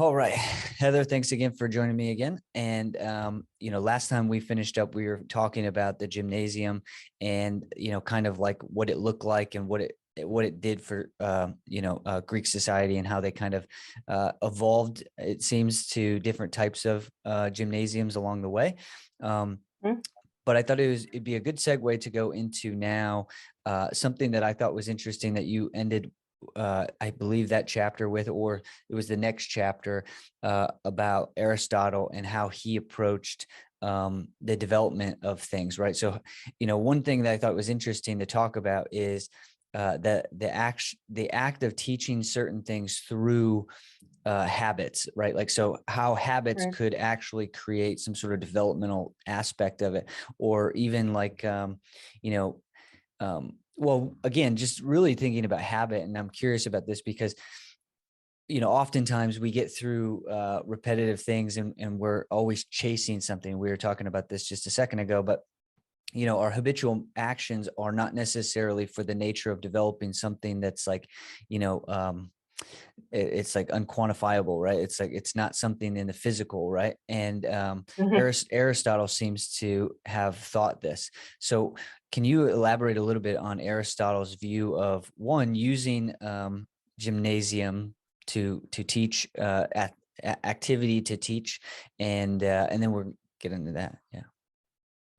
All right, Heather, thanks again for joining me again. And, last time we finished up, we were talking about the gymnasium and, kind of like what it looked like and what it did for, Greek society and how they kind of evolved, it seems, to different types of gymnasiums along the way. Um, Mhm. but I thought it'd be a good segue to go into now something that I thought was interesting that you ended, I believe, that chapter with, or it was the next chapter about Aristotle and how he approached the development of things, right? So, one thing that I thought was interesting to talk about is the act of teaching certain things through habits, right? Like, so how habits Right. could actually create some sort of developmental aspect of it, or even like, well, again, just really thinking about habit. And I'm curious about this because, oftentimes we get through repetitive things and we're always chasing something. We were talking about this just a second ago, but our habitual actions are not necessarily for the nature of developing something that's like, you know, it's like unquantifiable, right? It's like, it's not something in the physical, right? And Mhm. Aristotle seems to have thought this. So can you elaborate a little bit on Aristotle's view of, one, using gymnasium to teach, activity to teach, and then we'll get into that. Yeah.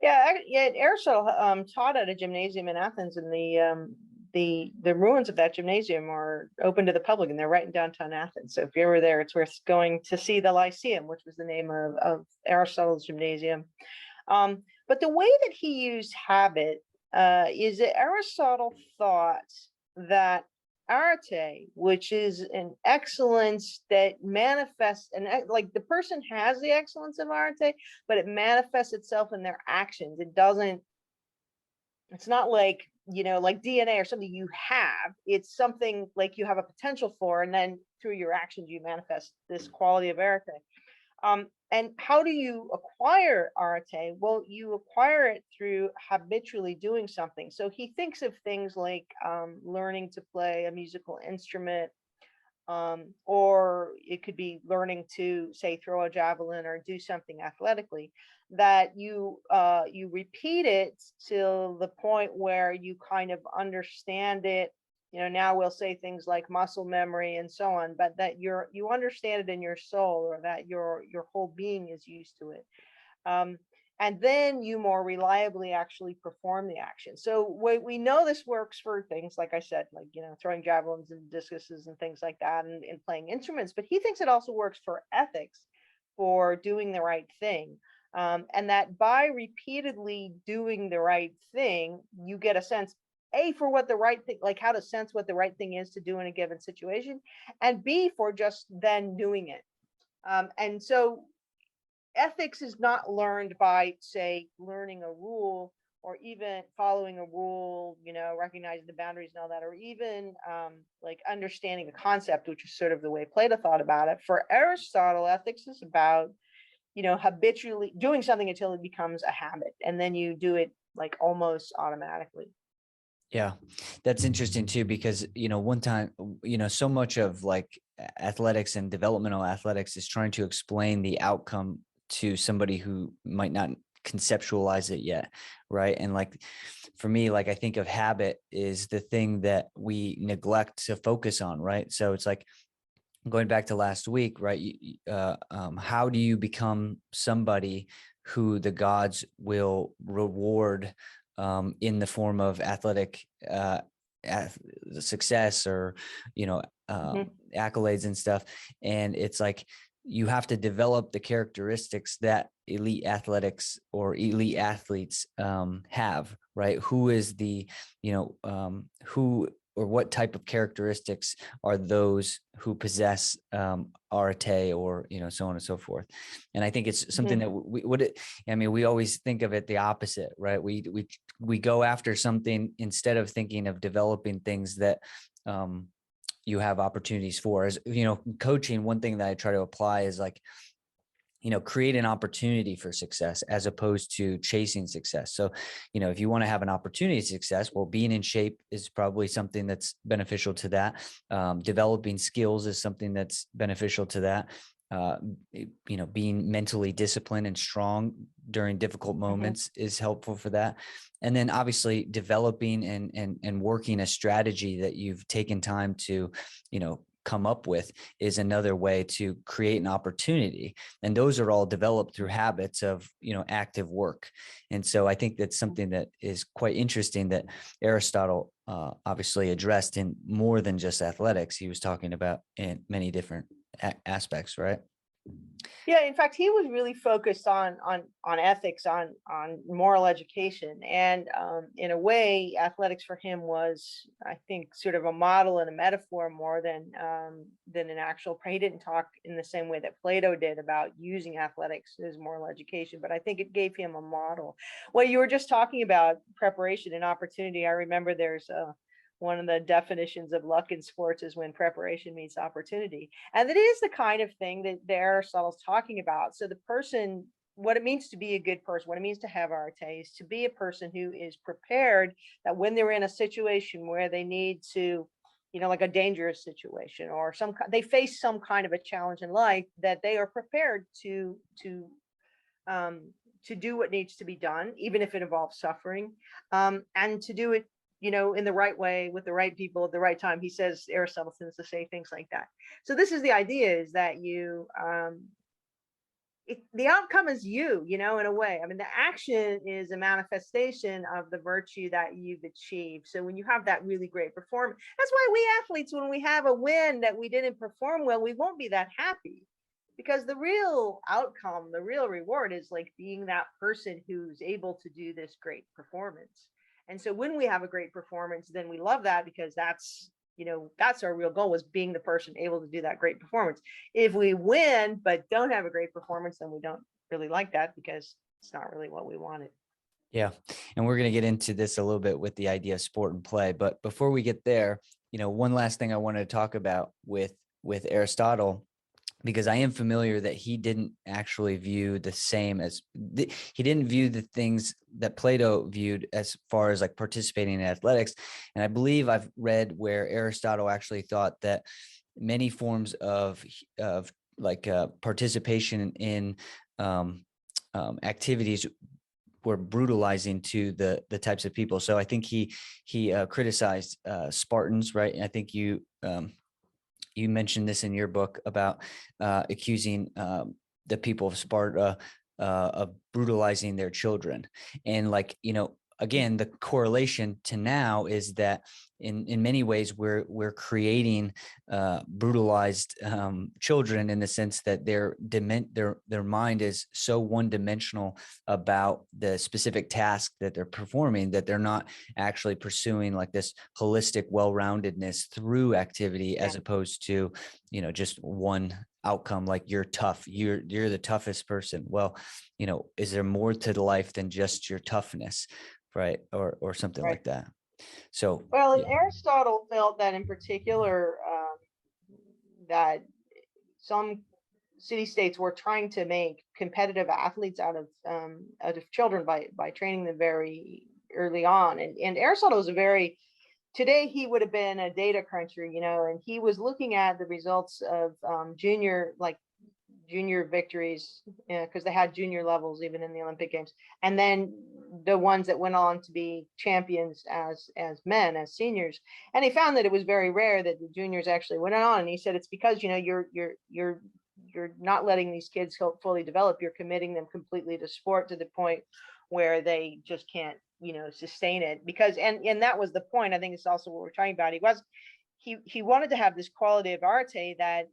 Yeah, Aristotle taught at a gymnasium in Athens, and the ruins of that gymnasium are open to the public, and they're right in downtown Athens. So if you're ever there, it's worth going to see the Lyceum, which was the name of Aristotle's gymnasium. But the way that he used habit is that Aristotle thought that arete, which is an excellence that manifests, and like the person has the excellence of arete, but it manifests itself in their actions. It doesn't, it's not like, like DNA or something you have. It's something like you have a potential for, and then through your actions, you manifest this quality of arete. And how do you acquire arete? Well, you acquire it through habitually doing something. So he thinks of things like learning to play a musical instrument, or it could be learning to, say, throw a javelin or do something athletically, that you repeat it till the point where you kind of understand it. Now we'll say things like muscle memory and so on, but that you understand it in your soul, or that your whole being is used to it. um, and then you more reliably actually perform the action. So we know this works for things, like I said, like, throwing javelins and discuses and things like that, and playing instruments. But he thinks it also works for ethics, for doing the right thing. And that by repeatedly doing the right thing, you get a sense, A, for what the right thing, like how to sense what the right thing is to do in a given situation, and B, for just then doing it. And so ethics is not learned by, say, learning a rule, or even following a rule, recognizing the boundaries and all that, or even like understanding a concept, which is sort of the way Plato thought about it. For Aristotle, ethics is about, habitually doing something until it becomes a habit, and then you do it like almost automatically. Yeah, that's interesting too, because, one time, so much of like athletics and developmental athletics is trying to explain the outcome to somebody who might not conceptualize it yet. Right. And like, for me, like, I think of habit is the thing that we neglect to focus on. Right. So it's like, going back to last week, right? How do you become somebody who the gods will reward in the form of athletic success, or Mhm. accolades and stuff? And it's like, you have to develop the characteristics that elite athletics or elite athletes have, right? Who is the, who, or what type of characteristics are those who possess arete, or so on and so forth. And I think it's something Mhm. that we always think of it the opposite, right? We go after something instead of thinking of developing things that you have opportunities for. As coaching, one thing that I try to apply is like, create an opportunity for success as opposed to chasing success. So, if you want to have an opportunity to success, well, being in shape is probably something that's beneficial to that. Developing skills is something that's beneficial to that. Being mentally disciplined and strong during difficult moments is helpful for that. And then obviously developing and working a strategy that you've taken time to, come up with is another way to create an opportunity. And those are all developed through habits of, active work. And so I think that's something that is quite interesting that Aristotle obviously addressed in more than just athletics. He was talking about in many different aspects, right? Yeah, in fact, he was really focused on ethics, on moral education, and in a way, athletics for him was, I think, sort of a model and a metaphor more than an actual. He didn't talk in the same way that Plato did about using athletics as moral education, but I think it gave him a model. Well, you were just talking about preparation and opportunity. I remember there's one of the definitions of luck in sports is when preparation meets opportunity. And it is the kind of thing that Aristotle's talking about. So the person, what it means to be a good person, what it means to have arete is to be a person who is prepared that when they're in a situation where they need to, like a dangerous situation or they face some kind of a challenge in life, that they are prepared to do what needs to be done, even if it involves suffering, and to do it in the right way with the right people at the right time. He says, Aristotle tends to say things like that. So this is the idea, is that the outcome is in a way. I mean, the action is a manifestation of the virtue that you've achieved. So when you have that really great performance, that's why we athletes, when we have a win that we didn't perform well, we won't be that happy. Because the real outcome, the real reward is like being that person who's able to do this great performance. And so when we have a great performance, then we love that, because that's our real goal, was being the person able to do that great performance. If we win but don't have a great performance, then we don't really like that, because it's not really what we wanted. Yeah. And we're going to get into this a little bit with the idea of sport and play. But before we get there, one last thing I wanted to talk about with Aristotle, because I am familiar that he didn't actually view the same as he didn't view the things that Plato viewed as far as like participating in athletics. And I believe I've read where Aristotle actually thought that many forms of participation in activities were brutalizing to the types of people. So I think he criticized Spartans, right? And I think you mentioned this in your book about accusing the people of Sparta of brutalizing their children. And again, the correlation to now is that in many ways we're creating brutalized children, in the sense that their mind is so one-dimensional about the specific task that they're performing, that they're not actually pursuing like this holistic well-roundedness through activity, as opposed to just one outcome, like you're tough, you're the toughest person. Well, is there more to the life than just your toughness, right? Or something Right. like that. So, Well, and yeah. Aristotle felt that in particular, that some city states were trying to make competitive athletes out of children by training them very early on. And Aristotle was today he would have been a data cruncher, and he was looking at the results of junior victories, because they had junior levels even in the Olympic Games, and then the ones that went on to be champions as men, as seniors. And he found that it was very rare that the juniors actually went on. And he said it's because you're not letting these kids fully develop. You're committing them completely to sport, to the point where they just can't sustain it. Because and that was the point. I think it's also what we're talking about. He wanted to have this quality of arete that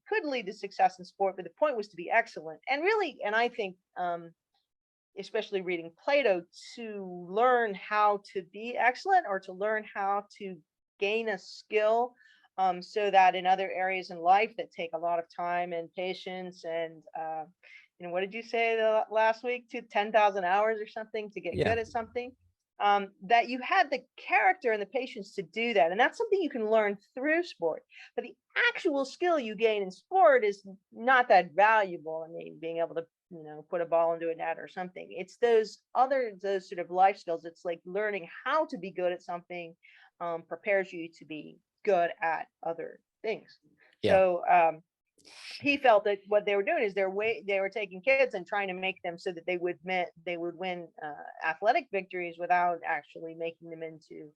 could lead to success in sport, but the point was to be excellent. And really, and I think especially reading Plato, to learn how to be excellent, or to learn how to gain a skill, so that in other areas in life that take a lot of time and patience and what did you say last week, to 10,000 hours or something to get Yeah. good at something? that you had the character and the patience to do that. And that's something you can learn through sport. But the actual skill you gain in sport is not that valuable. I mean, being able to, put a ball into a net or something. It's those sort of life skills. It's like learning how to be good at something prepares you to be good at other things. Yeah. So he felt that what they were doing is they were taking kids and trying to make them so that they would win athletic victories without actually making them into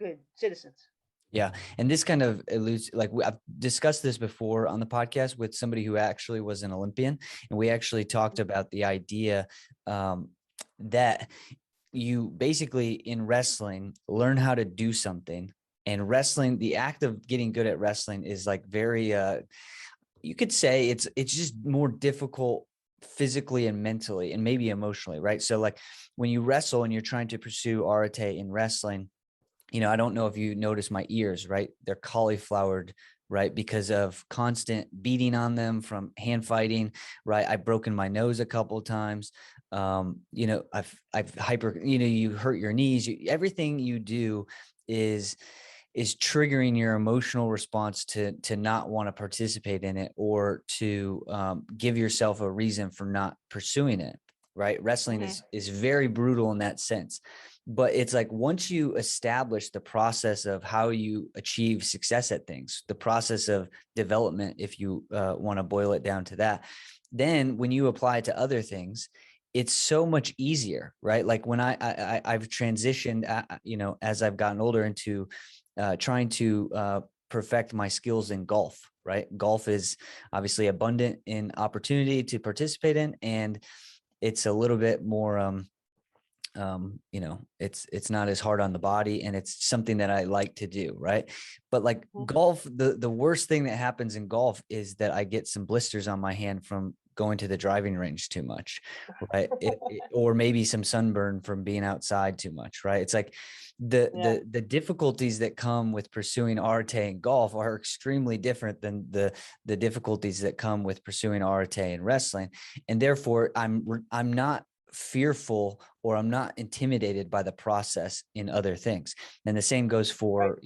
good citizens. Yeah. And this kind of alludes, like I've discussed this before on the podcast with somebody who actually was an Olympian. And we actually talked about the idea that you basically in wrestling learn how to do something. And wrestling, the act of getting good at wrestling is like very, you could say it's just more difficult physically and mentally and maybe emotionally, right? So like when you wrestle and you're trying to pursue arete in wrestling, I don't know if you notice my ears, right? They're cauliflowered, right? Because of constant beating on them from hand fighting, right? I've broken my nose a couple of times. I've hyper, you hurt your knees. Everything you do is triggering your emotional response to not want to participate in it, or to give yourself a reason for not pursuing it, right? Wrestling Hmm. is very brutal in that sense. But it's like once you establish the process of how you achieve success at things, the process of development, if you want to boil it down to that, then when you apply it to other things, it's so much easier, right? Like when I've transitioned, as I've gotten older, into trying to perfect my skills in golf, right? Golf is obviously abundant in opportunity to participate in, and it's a little bit more it's not as hard on the body, and it's something that I like to do, right? But like golf, the worst thing that happens in golf is that I get some blisters on my hand from going to the driving range too much, right? Or maybe some sunburn from being outside too much, right? It's like Yeah. the difficulties that come with pursuing arete in golf are extremely different than the difficulties that come with pursuing arete in wrestling. And therefore I'm not fearful, or I'm not intimidated by the process in other things. And the same goes Right. for,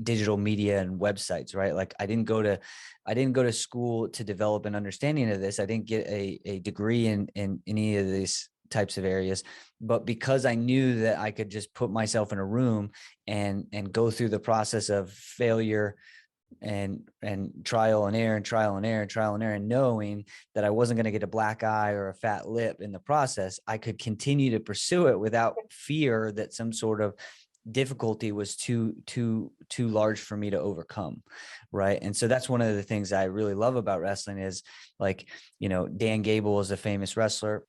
digital media and websites, right? Like I didn't go to school to develop an understanding of this. I didn't get a degree in any of these types of areas, but because I knew that I could just put myself in a room and go through the process of failure and trial and error and trial and error and trial and error, and knowing that I wasn't going to get a black eye or a fat lip in the process, I could continue to pursue it without fear that some sort of difficulty was too large for me to overcome, right? And so that's one of the things I really love about wrestling is, like, Dan Gable is a famous wrestler,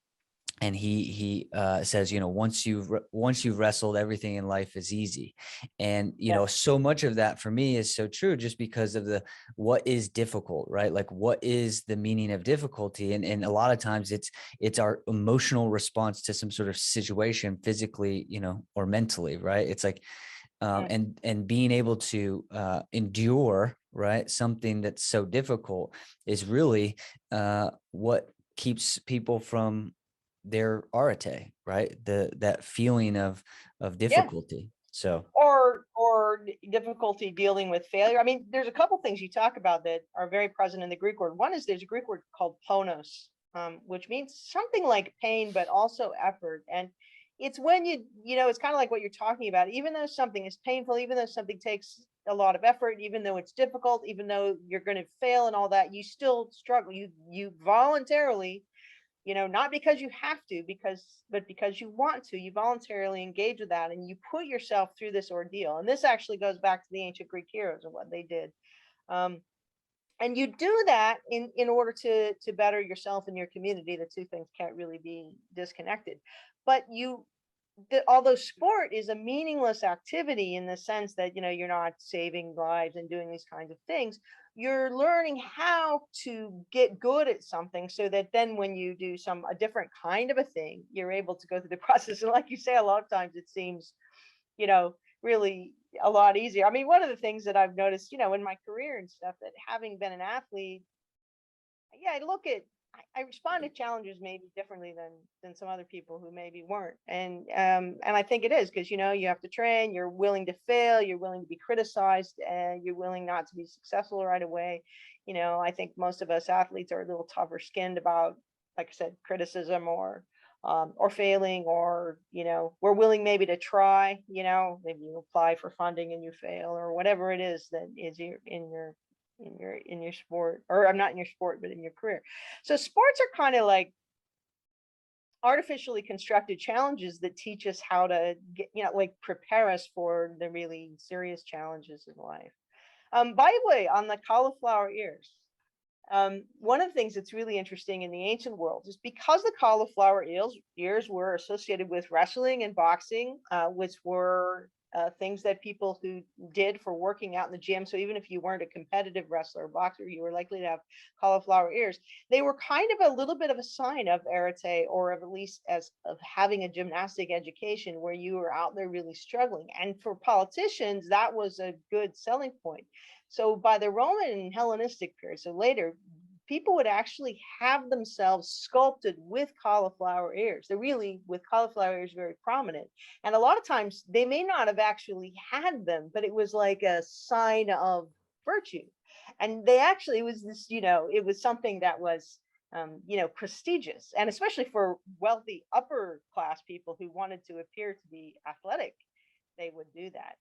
and he says, once you've wrestled, everything in life is easy. And Yeah. so much of that for me is so true, just because of what is difficult, right? Like what is the meaning of difficulty? And a lot of times it's our emotional response to some sort of situation, physically, or mentally, right? It's like Mm. and being able to endure, right, something that's so difficult is really what keeps people from their arete, right? That feeling of Yeah. difficulty. So Or difficulty dealing with failure. I mean, there's a couple things you talk about that are very present in the Greek word. One is there's a Greek word called ponos, which means something like pain, but also effort. And it's when it's kind of like what you're talking about. Even though something is painful, even though something takes a lot of effort, even though it's difficult, even though you're going to fail and all that, you still struggle. You voluntarily, not because you have to, but because you want to, you voluntarily engage with that, and you put yourself through this ordeal. And this actually goes back to the ancient Greek heroes and what they did. Um, and you do that in order to better yourself and your community. The two things can't really be disconnected. But although sport is a meaningless activity in the sense that you're not saving lives and doing these kinds of things, you're learning how to get good at something, so that then when you do a different kind of a thing, you're able to go through the process. And like you say, a lot of times it seems you know really a lot easier. I mean, one of the things that I've noticed in my career and stuff, that having been an athlete, yeah, I look at I respond to challenges maybe differently than some other people who maybe weren't. And I think it is because, you have to train, you're willing to fail, you're willing to be criticized, and you're willing not to be successful right away. I think most of us athletes are a little tougher skinned about, like I said, criticism or failing, or we're willing maybe to try. Maybe you apply for funding and you fail, or whatever it is that is in your sport, or I'm not in your sport, but in your career. So sports are kind of like artificially constructed challenges that teach us how to get, like prepare us for the really serious challenges in life. By the way, on the cauliflower ears, one of the things that's really interesting in the ancient world is because the cauliflower ears were associated with wrestling and boxing, which were things that people who did for working out in the gym. So even if you weren't a competitive wrestler or boxer, you were likely to have cauliflower ears. They were kind of a little bit of a sign of arete, or of at least as of having a gymnastic education, where you were out there really struggling. And for politicians, that was a good selling point. So by the Roman and Hellenistic period, so later, people would actually have themselves sculpted with cauliflower ears. They're really, with cauliflower ears, very prominent. And a lot of times they may not have actually had them, but it was like a sign of virtue. And they actually, it was this, it was something that was, prestigious, and especially for wealthy upper class people who wanted to appear to be athletic, they would do that.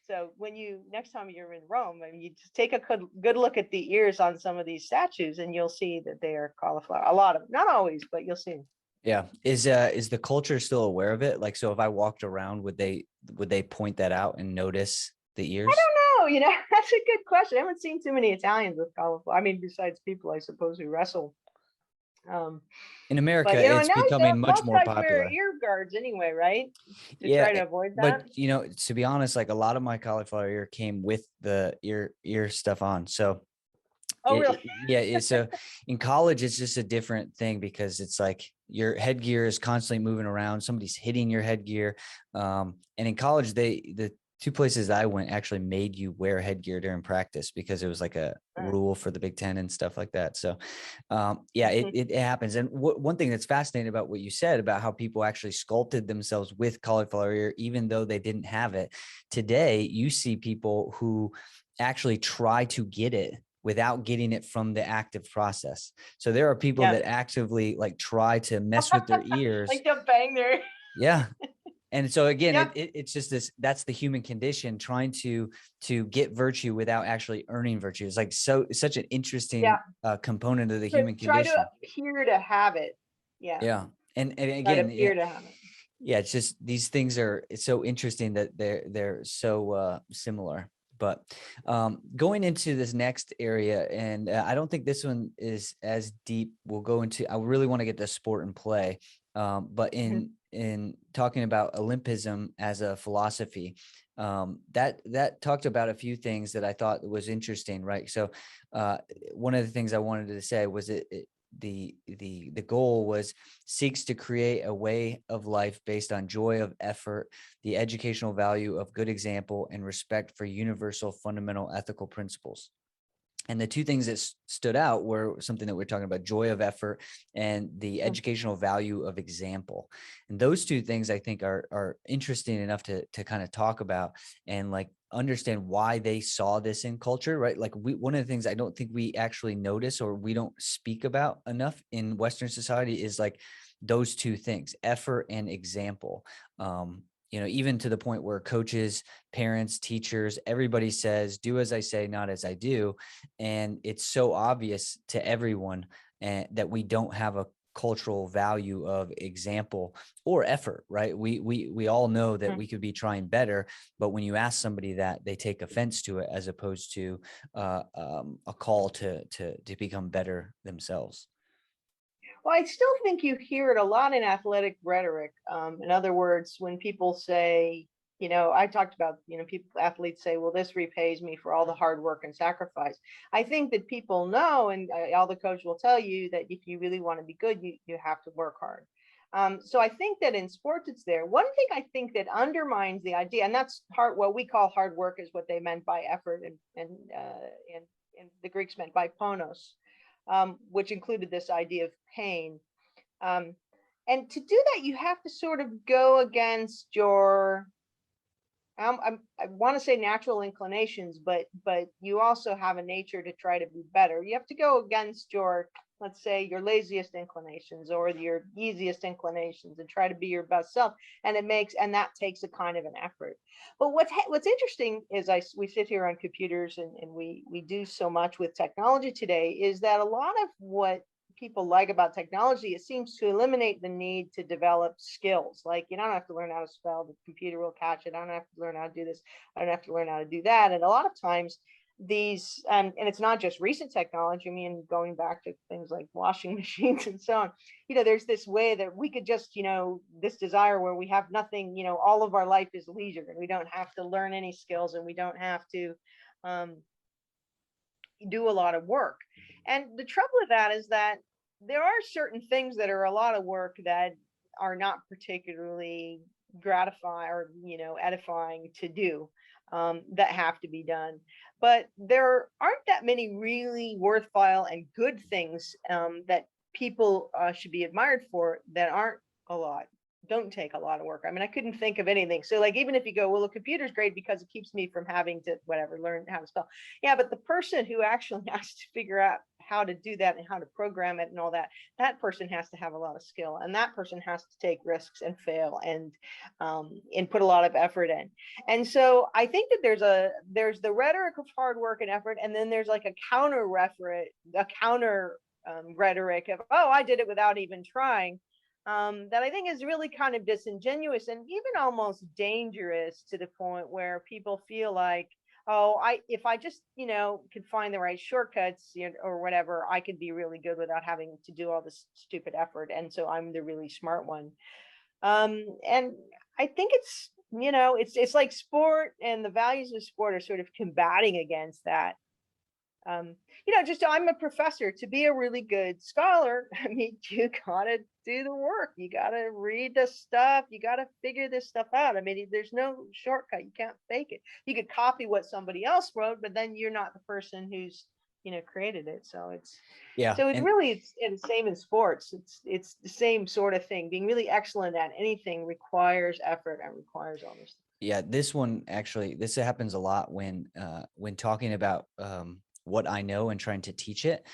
So when next time you're in Rome, I mean, you just take a good look at the ears on some of these statues, and you'll see that they are cauliflower. A lot of them, not always, but you'll see. Yeah. Is the culture still aware of it? Like, so if I walked around, would they point that out and notice the I ears? don't know. That's a good question. I haven't seen too many Italians with cauliflower. I mean, besides people, I suppose, who wrestle. Um, In America, but it's now becoming much most more guys wear popular. ear guards anyway, right? To Yeah, try to avoid but that. to be honest, like a lot of my cauliflower ear came with the ear stuff on. So Oh, really? yeah, it's in college, it's just a different thing because it's like your headgear is constantly moving around. Somebody's hitting your headgear. And in college, the two places I went actually made you wear headgear during practice because it was like a rule for the Big Ten and stuff like that. So yeah, it happens. And one thing that's fascinating about what you said about how people actually sculpted themselves with cauliflower ear, even though they didn't have it. Today, you see people who actually try to get it without getting it from the active process. So there are people Yeah. that actively like try to mess with their ears. Like they'll bang their. Yeah. And so again, Yeah. it's just that's the human condition, trying to get virtue without actually earning virtue. It's like such an interesting component of the human Try to condition. appear to have it. Yeah. Yeah. And Try to again, appear to have it. yeah, it's just these things it's so interesting that they're so similar. But going into this next area, and I don't think this one is as deep. We'll go into. I really want to get the sport and play, but in talking about Olympism as a philosophy, that talked about a few things that I thought was interesting. Right. So one of the things I wanted to say was the goal was seeks to create a way of life based on joy of effort, the educational value of good example, and respect for universal fundamental ethical principles. And the two things that stood out were something that we're talking about: joy of effort and the educational value of example. And those two things I think are interesting enough to kind of talk about and like understand why they saw this in culture, right? Like one of the things I don't think we actually notice or we don't speak about enough in Western society is like those two things, effort and example. Even to the point where coaches, parents, teachers, everybody says, do as I say, not as I do. And it's so obvious to everyone that we don't have a cultural value of example or effort, right? We all know that we could be trying better, but when you ask somebody that, they take offense to it as opposed to a call to become better themselves. Well, I still think you hear it a lot in athletic rhetoric. In other words, when people say, I talked about, people, athletes say, well, this repays me for all the hard work and sacrifice. I think that people know, and all the coach will tell you, that if you really want to be good, you have to work hard. So I think that in sports, it's there. One thing I think that undermines the idea, and that's what we call hard work, is what they meant by effort, and the Greeks meant by ponos. which included this idea of pain. Um, and to do that, you have to sort of go against your I want to say natural inclinations, but you also have a nature to try to be better. You have to go against your, let's say, your laziest inclinations or your easiest inclinations and try to be your best self. And that takes a kind of an effort. But what's interesting is we sit here on computers and we do so much with technology today, is that a lot of what people like about technology, it seems to eliminate the need to develop skills. Like, you don't have to learn how to spell, the computer will catch it. I don't have to learn how to do this. I don't have to learn how to do that. And a lot of times these, and it's not just recent technology. I mean, going back to things like washing machines and so on, there's this way that we could just, this desire where we have nothing, all of our life is leisure and we don't have to learn any skills and we don't have to do a lot of work. And the trouble with that is that there are certain things that are a lot of work that are not particularly gratifying or edifying to do, that have to be done. But there aren't that many really worthwhile and good things, that people should be admired for, that aren't a lot don't take a lot of work. I mean, I couldn't think of anything. So like, even if you go, well, a computer's great because it keeps me from having to whatever learn how to spell. Yeah, but the person who actually has to figure out how to do that and how to program it and all that, that person has to have a lot of skill, and that person has to take risks and fail and put a lot of effort in. And so I think that there's the rhetoric of hard work and effort, and then there's like a counter rhetoric of, oh, I did it without even trying, that I think is really kind of disingenuous and even almost dangerous, to the point where people feel like, oh, if I just could find the right shortcuts, or whatever, I could be really good without having to do all this stupid effort, and so I'm the really smart one. And I think it's like sport, and the values of sport are sort of combating against that. um just, I'm a professor. To be a really good scholar, I mean, you gotta do the work, you gotta read the stuff, you gotta figure this stuff out. I mean, there's no shortcut, you can't fake it. You could copy what somebody else wrote, but then you're not the person who's created it. So Yeah. it's And really, it's the same in sports. It's the same sort of thing. Being really excellent at anything requires effort and requires all this. yeah, this one actually, this happens a lot when talking about what I know and trying to teach it.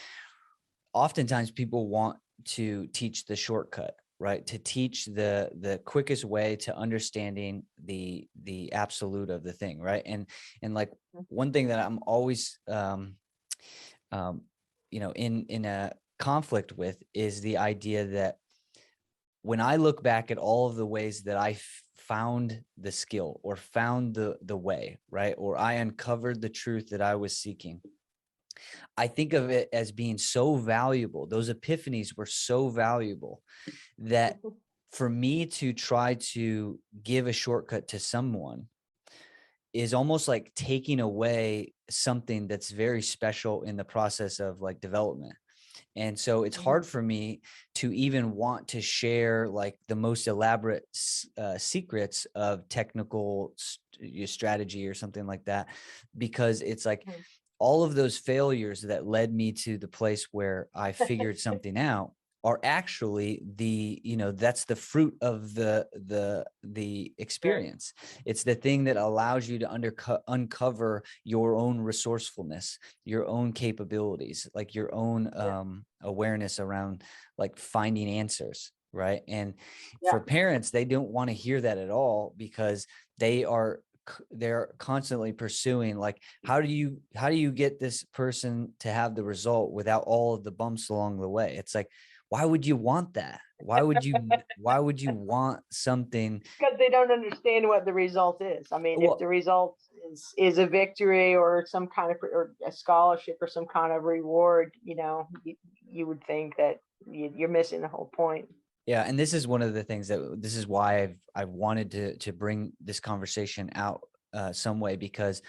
Oftentimes people want to teach the shortcut, right? To teach the quickest way to understanding the absolute of the thing, right? And like, one thing that I'm always um in a conflict with is the idea that when I look back at all of the ways that I found the skill or found the way, right? Or I uncovered the truth that I was seeking, I think of it as being so valuable. Those epiphanies were so valuable that for me to try to give a shortcut to someone is almost like taking away something that's very special in the process of like development. And so it's hard for me to even want to share like the most elaborate secrets of technical strategy or something like that, because it's like all of those failures that led me to the place where I figured something out are actually that's the fruit of the experience. It's the thing that allows you to uncover your own resourcefulness, your own capabilities, like your own awareness around like finding answers, right? And for parents, they don't want to hear that at all, because they're constantly pursuing like, how do you get this person to have the result without all of the bumps along the way? It's like, why would you want that? Why would you want something? Because they don't understand what the result is. I mean, if Well, the result is a victory or some kind of, or a scholarship or some kind of reward, you would think that you're missing the whole point. yeah, and this is one of the things this is why I've wanted to bring this conversation out some way, because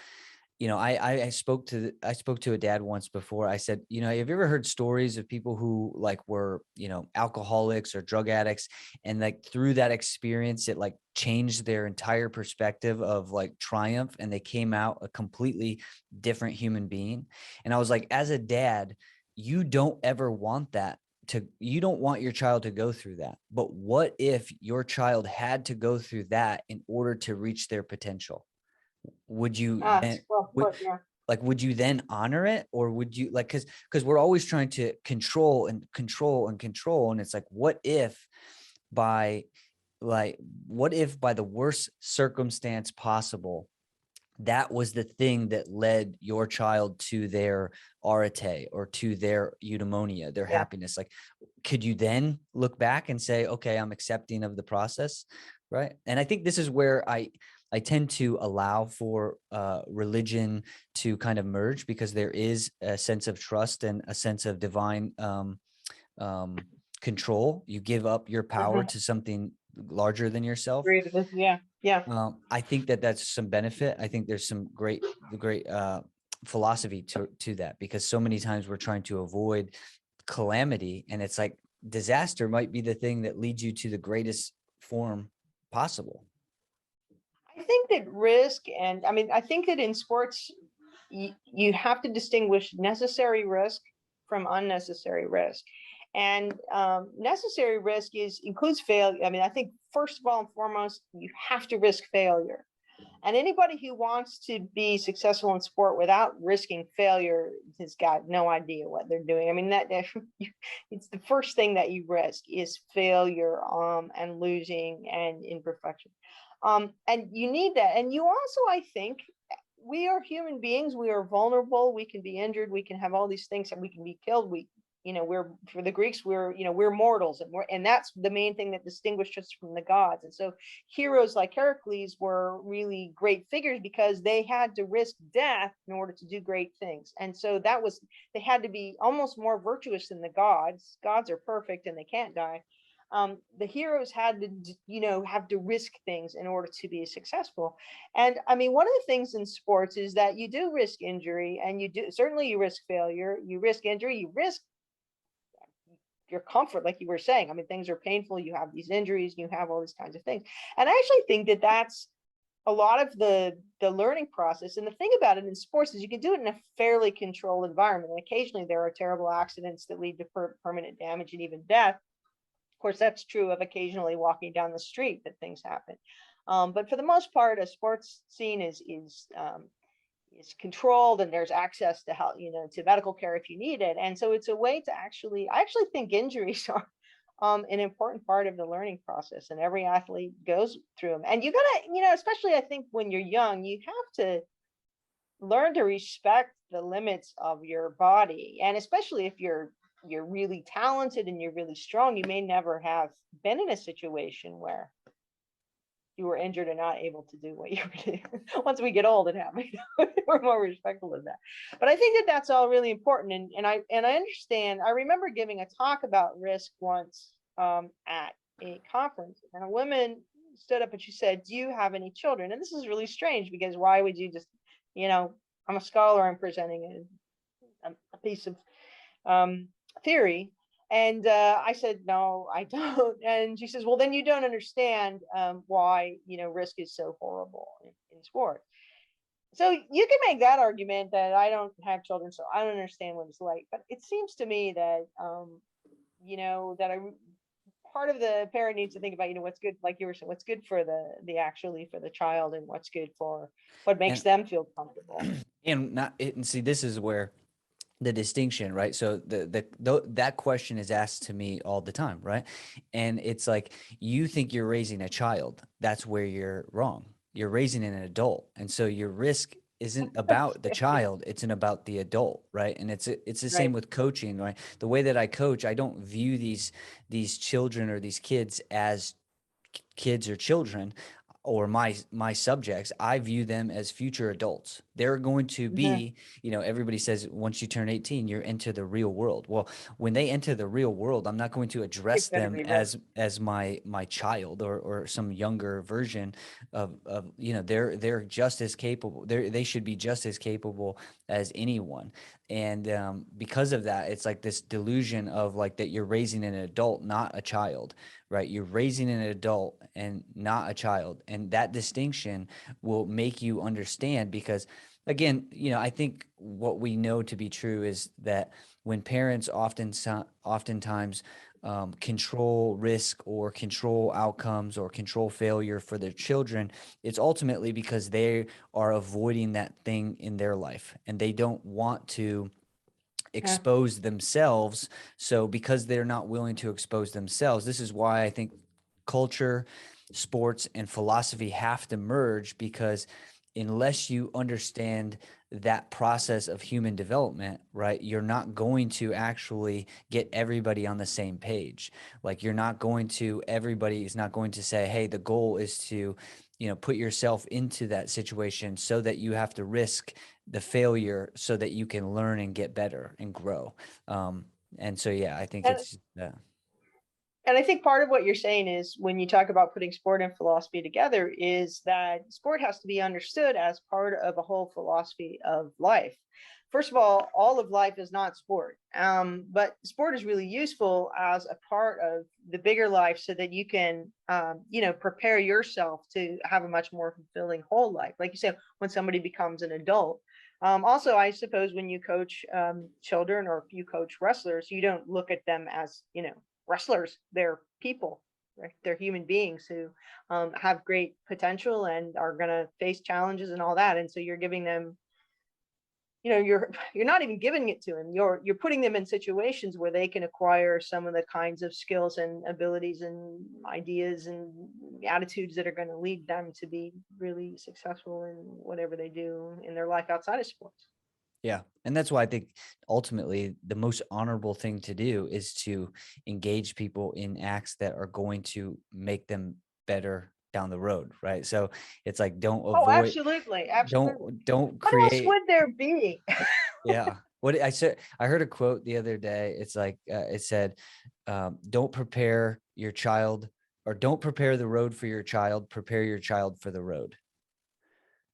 I spoke to a dad once before. I said, have you ever heard stories of people who like were, alcoholics or drug addicts, and like through that experience, it like changed their entire perspective of like triumph, and they came out a completely different human being? And I was like, as a dad, you don't ever want that you don't want your child to go through that. But what if your child had to go through that in order to reach their potential? Would you Ah, then well would put, yeah. would you then honor it, or would you like, because we're always trying to control and control and control, and it's like, by like what if by the worst circumstance possible, that was the thing that led your child to their arete or to their eudaimonia, their Yeah. happiness? Like, could you then look back and say, okay, I'm accepting of the process, right? And I think this is where I tend to allow for religion to kind of merge, because there is a sense of trust and a sense of divine um, control. You give up your power Mhm. to something larger than yourself. Agree with this. Yeah. Yeah. I think that that's some benefit. I think there's some great philosophy to that, because so many times we're trying to avoid calamity, and it's like disaster might be the thing that leads you to the greatest form possible. I think that risk, and I mean, I think that in sports, you have to distinguish necessary risk from unnecessary risk. And necessary risk includes failure. I mean, I think first of all and foremost, you have to risk failure. And anybody who wants to be successful in sport without risking failure has got no idea what they're doing. I mean, that it's the first thing that you risk is failure, and losing and imperfection. And you need that. And you also, I think, we are human beings. We are vulnerable. We can be injured. We can have all these things, and we can be killed. We're, for the Greeks, we're mortals, and that's the main thing that distinguished us from the gods. And so heroes like Heracles were really great figures because they had to risk death in order to do great things. And so they had to be almost more virtuous than the gods. Gods are perfect and they can't die. The heroes had to, have to risk things in order to be successful. And I mean, one of the things in sports is that you do risk injury, and you risk failure, you risk injury, you risk your comfort, like you were saying. I mean, things are painful, you have these injuries, you have all these kinds of things. And I actually think that that's a lot of the learning process. And the thing about it in sports is you can do it in a fairly controlled environment, and occasionally there are terrible accidents that lead to permanent damage and even death. Of course, that's true of occasionally walking down the street, that things happen. But for the most part, a sports scene is controlled, and there's access to help, to medical care if you need it. And so it's a way to I actually think injuries are an important part of the learning process, and every athlete goes through them. And you gotta, especially I think when you're young, you have to learn to respect the limits of your body. And especially if you're really talented and you're really strong, you may never have been in a situation where you were injured and not able to do what you were doing. Once we get old, it happens. We're more respectful of that. But I think that that's all really important. And I understand. I remember giving a talk about risk once, at a conference, and a woman stood up and she said, "Do you have any children?" And this is really strange, because why would you just, I'm a scholar. I'm presenting a piece of um, theory. And I said, "No, I don't." And she says, "Well, then you don't understand why, risk is so horrible in sport." So you can make that argument that I don't have children, so I don't understand what it's like. But it seems to me that, that part of the parent needs to think about, what's good, like you were saying, what's good for the actually for the child, and what's good for what makes And them feel comfortable. and see, this is where the distinction, right? So that question is asked to me all the time, right? And it's like, you think you're raising a child. That's where you're wrong. You're raising an adult, and so your risk isn't about the child, it's about the adult, right? And it's the same Right. with coaching, right? The way that I coach, I don't view these children or these kids as kids or children, or my subjects. I view them as future adults. They're going to Mhm. be, everybody says once you turn 18 you're into the real world. Well, when they enter the real world, I'm not going to You address better them be right. as my child, or some younger version of they're just as capable. They should be just as capable as anyone. And because of that, it's like this delusion of like that you're raising an adult, not a child, right? You're raising an adult and not a child. And that distinction will make you understand, because again, I think what we know to be true is that when parents oftentimes control risk or control outcomes or control failure for their children, it's ultimately because they are avoiding that thing in their life and they don't want to Yeah. expose themselves. So because they're not willing to expose themselves, this is why I think culture, sports, and philosophy have to merge, because unless you understand that process of human development, right, you're not going to actually get everybody on the same page. Like everybody is not going to say, hey, the goal is to, put yourself into that situation so that you have to risk the failure so that you can learn and get better and grow. And so, yeah, I think And it's, And I think part of what you're saying is when you talk about putting sport and philosophy together is that sport has to be understood as part of a whole philosophy of life. First of all of life is not sport, but sport is really useful as a part of the bigger life so that you can, prepare yourself to have a much more fulfilling whole life. Like you said, when somebody becomes an adult. Also, I suppose when you coach children or if you coach wrestlers, you don't look at them as, wrestlers. They're people, right? They're human beings who have great potential and are going to face challenges and all that. And so you're giving them, you're not even giving it to them. You're putting them in situations where they can acquire some of the kinds of skills and abilities and ideas and attitudes that are going to lead them to be really successful in whatever they do in their life outside of sports. yeah. And that's why I think ultimately the most honorable thing to do is to engage people in acts that are going to make them better down the road. Right. So it's like, Oh, absolutely, absolutely. don't What else create. would there be? Yeah. What I said, I heard a quote the other day. It's like, it said, don't prepare your child, or don't prepare the road for your child, prepare your child for the road.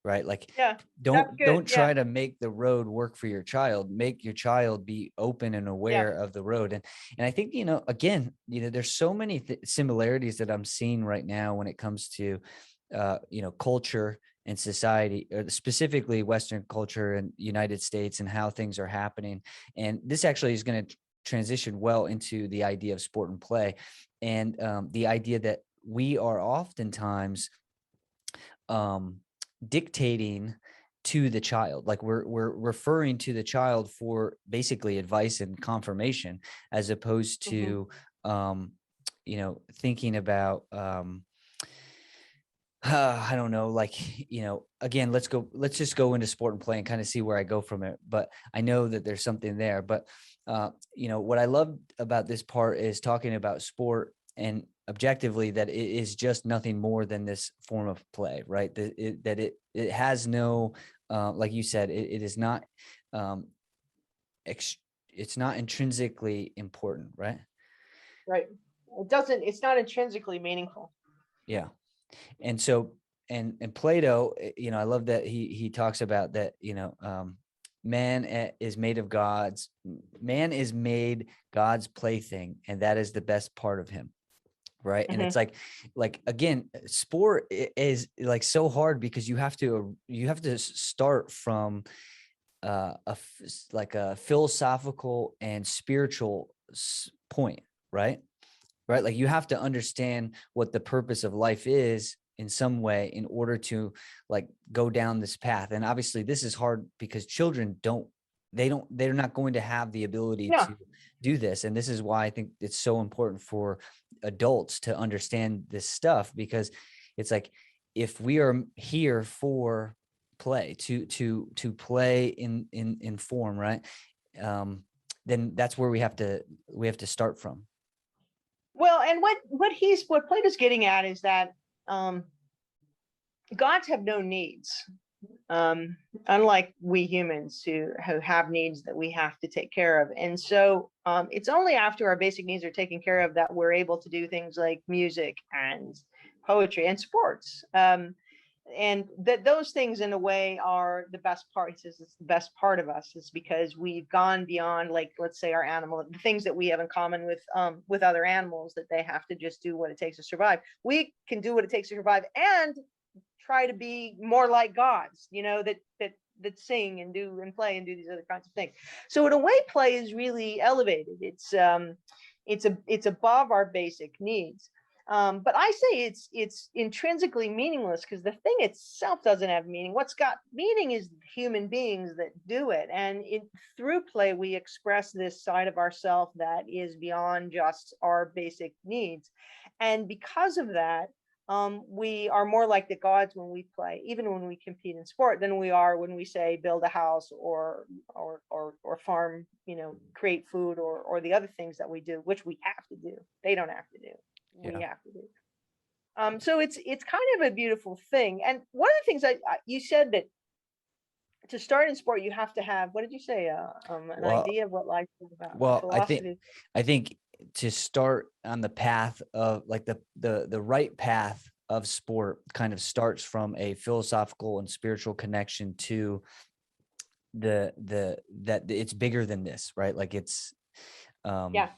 Right. Like, Yeah, that's don't good. Yeah, try to make the road work for your child. Make your child be open and yeah. aware of the road. And I think, again, there's so many similarities that I'm seeing right now when it comes to, culture and society, or specifically Western culture and United States, and how things are happening. And this actually is going to transition well into the idea of sport and play, and the idea that we are oftentimes um, dictating to the child. Like we're referring to the child for basically advice and confirmation, as opposed Hmm. to thinking about I don't know, like, again, let's just go into sport and play and kind of see where I go from it. But I know that there's something there. But what I love about this part is talking about sport and objectively that it is just nothing more than this form of play, right? That it has no, like you said, it is not, um, ex- it's not intrinsically important, right? Right. It's not intrinsically meaningful. Yeah. And so, and Plato, I love that he talks about that, is made of God's, man is made God's plaything, and that is the best part of him. Right. And it's Hmm. like again, sport is like so hard because you have to start from like a philosophical and spiritual point, right? Right. Like you have to understand what the purpose of life is in some way in order to like go down this path. And obviously this is hard because children they're not going to have the ability Yeah. to do this. And this is why I think it's so important for adults to understand this stuff, because it's like, if we are here for play, to play in form, right? Um, then that's where we have to start from. Well, and what Plato's getting at is that um, gods have no needs, um, unlike we humans who have needs that we have to take care of. And so it's only after our basic needs are taken care of that we're able to do things like music and poetry and sports. And that those things in a way are the best parts. It's the best part of us is because we've gone beyond, like, let's say our animal, the things that we have in common with other animals, that they have to just do what it takes to survive. We can do what it takes to survive and try to be more like gods, that that sing and do and play and do these other kinds of things. So in a way, play is really elevated. It's above our basic needs. But I say it's intrinsically meaningless because the thing itself doesn't have meaning. What's got meaning is human beings that do it, and through play we express this side of ourself that is beyond just our basic needs, and because of that, we are more like the gods when we play, even when we compete in sport, than we are when we say build a house or farm, create food or the other things that we do, which we have to do. They don't have to do. We Yeah. have to do. So it's kind of a beautiful thing. And one of the things you said that to start in sport, you have to have, what did you say? An Well, idea of what life is about, a well, philosophy. I think to start on the path of like the right path of sport kind of starts from a philosophical and spiritual connection to that it's bigger than this, right? Like it's Yeah.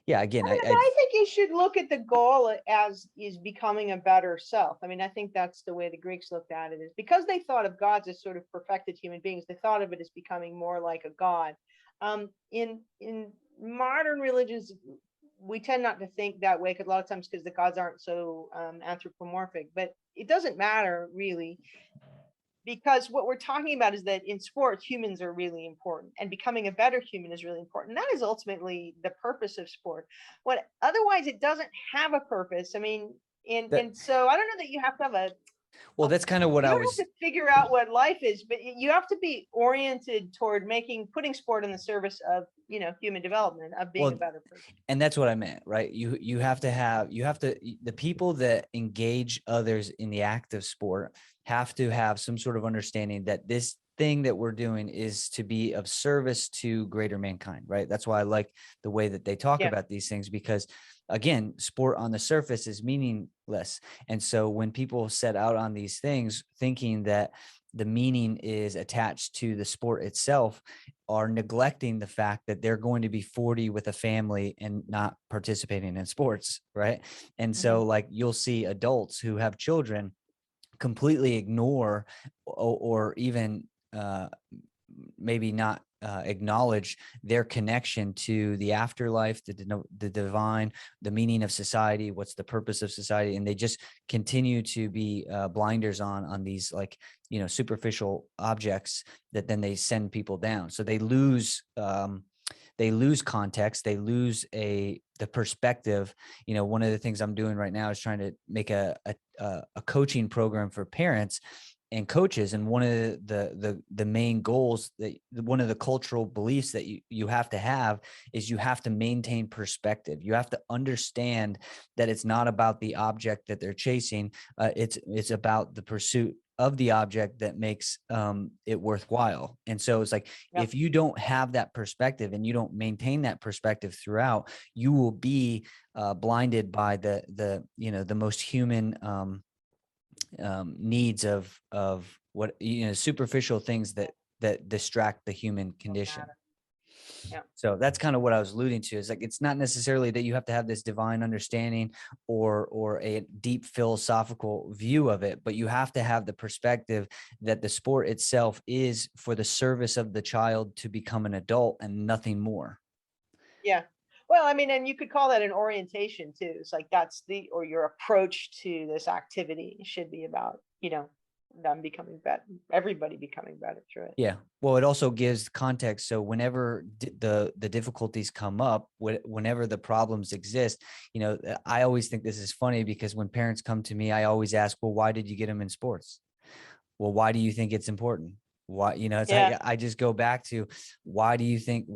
yeah, again, But I think you should look at the goal as is becoming a better self. I mean, I think that's the way the Greeks looked at it, is because they thought of gods as sort of perfected human beings. They thought of it as becoming more like a god. In modern religions, we tend not to think that way because a lot of times because the gods aren't so anthropomorphic. But it doesn't matter really, because what we're talking about is that in sports, humans are really important, and becoming a better human is really important. That is ultimately the purpose of sport. What otherwise it doesn't have a purpose. I mean, that and so I don't know that you have to have well, that's kind of what you I don't was. have to figure out what life is, but you have to be oriented toward putting sport in the service of, human development, of being a Well, better person. and that's what I meant, right? You have to the people that engage others in the act of sport have to have some sort of understanding that this thing that we're doing is to be of service to greater mankind, right? That's why I like the way that they talk Yeah. about these things, because again, sport on the surface is meaningless. And so when people set out on these things thinking that the meaning is attached to the sport itself, are neglecting the fact that they're going to be 40 with a family and not participating in sports, right? And so like you'll see adults who have children completely ignore or even maybe not acknowledge their connection to the afterlife, the divine, the meaning of society, what's the purpose of society, and they just continue to be blinders on these like superficial objects that then they send people down. So they lose context, they lose the perspective. One of the things I'm doing right now is trying to make a coaching program for parents and coaches, and one of the main goals, that one of the cultural beliefs that you have to have is you have to maintain perspective. You have to understand that it's not about the object that they're chasing, it's about the pursuit of the object that makes it worthwhile. And so it's like, if you don't have that perspective and you don't maintain that perspective throughout, you will be blinded by the most human needs of what superficial things that distract the human condition. Yeah. So that's kind of what I was alluding to, is like, it's not necessarily that you have to have this divine understanding or a deep philosophical view of it, but you have to have the perspective that the sport itself is for the service of the child to become an adult and nothing more. Yeah. Well, I mean, and you could call that an orientation too. It's like or your approach to this activity should be about, them becoming better, everybody becoming better through it. Yeah. Well, it also gives context. So whenever the difficulties come up, whenever the problems exist, I always think this is funny, because when parents come to me, I always ask, well, why did you get them in sports? Well, why do you think it's important? Why, it's like, I just go back to, why do you think,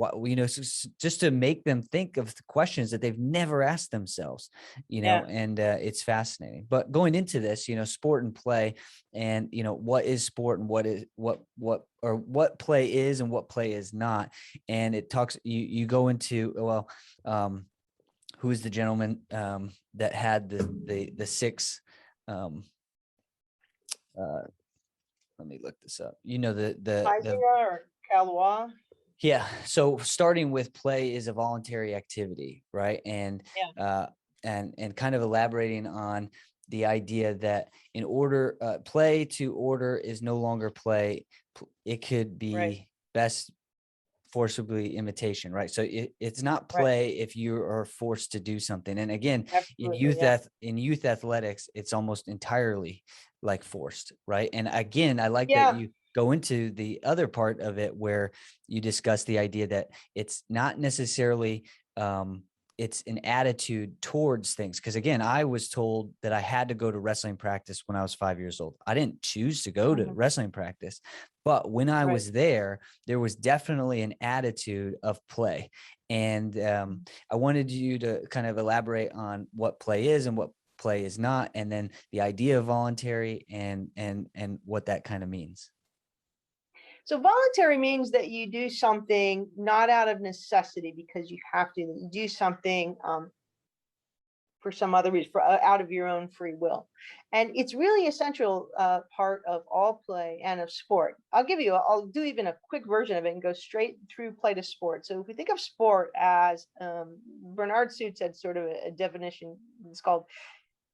just to make them think of the questions that they've never asked themselves, and it's fascinating. But going into this, sport and play, and, what is sport and what play is and what play is not. And it talks, you go into, well, who is the gentleman that had the six, let me look this up. Or Calois. Yeah. So starting with play is a voluntary activity, right? And and kind of elaborating on, the idea that in order, play to order is no longer play. It could Right. be best forcibly imitation, right? So it's not Right. play if you are forced to do something. And again, Absolutely. Yeah. in youth athletics, it's almost entirely like forced, right? And again, I like that Yeah. you go into the other part of it where you discuss the idea that it's not necessarily it's an attitude towards things. Because again, I was told that I had to go to wrestling practice when I was 5 years old. I didn't choose to go to Mhm. wrestling practice, but when I Right. was there was definitely an attitude of play. And Mhm. I wanted you to kind of elaborate on what play is and what play is not, and then the idea of voluntary and what that kind of means. So voluntary means that you do something not out of necessity because you have to. You do something for some other reason, out of your own free will, and it's really essential part of all play and of sport. I'll do even a quick version of it and go straight through play to sport. So if we think of sport as Bernard Suits had sort of a definition, it's called